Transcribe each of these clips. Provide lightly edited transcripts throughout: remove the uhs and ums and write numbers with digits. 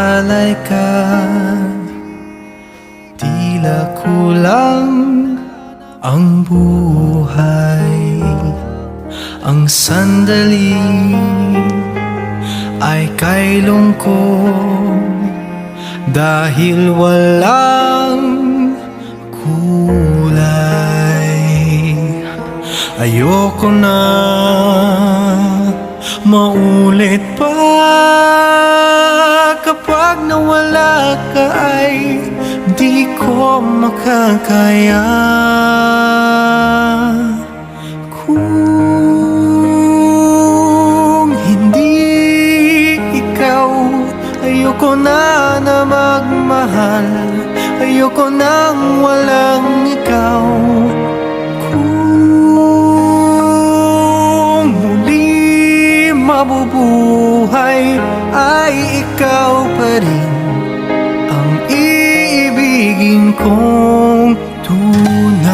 alay ka, tila kulang ang buhay. Ang sandali ay kay lungkot dahil walang kulay. Ayoko na maulit pa. Kapag nawala ka ay di ko makakaya. Kung hindi ikaw, ayoko na magmahal. Ayoko nang walang ikaw. Kung muli mabubuhay ay ikaw pa rin ang iibigin kong tunay.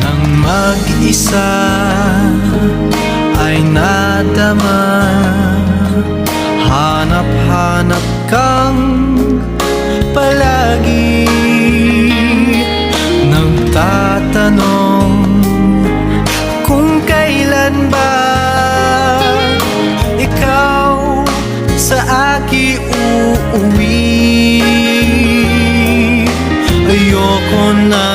Nang mag-isa ay nadama, hanap-hanap kang palagi, nagtatanong kung kailan ba ikaw sa akin uuwi. Ayoko na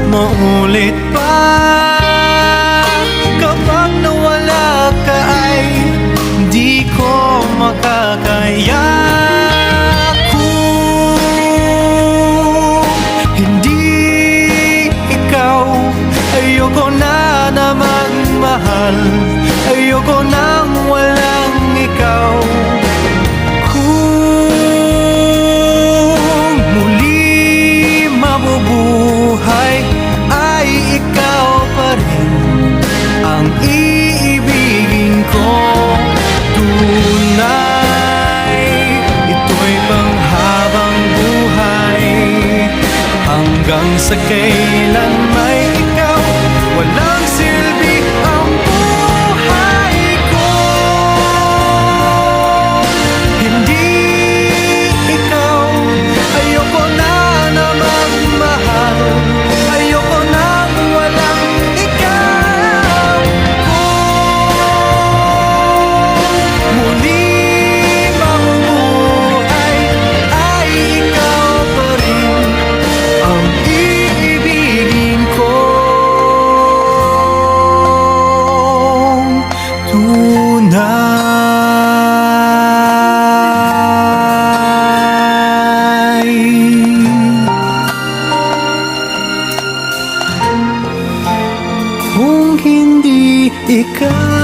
maulit pa. Kapag nawala ka ay di ko makakaya. Ayoko na magmahal. Ayoko nang walang ikaw. Kung muli mabubuhay ay ikaw pa rin ang iibigin ko tunay. Ito'y panghabang buhay, hanggang sa kailan may ikaw. Walang silbi ang buhay ko. Hindi ikaw, ayoko na magmahal. Ayoko nang walang ikaw. Kung muli mabubuhay ay ikaw pa rin ang iibigin ko tunay. Kung hindi ikaw,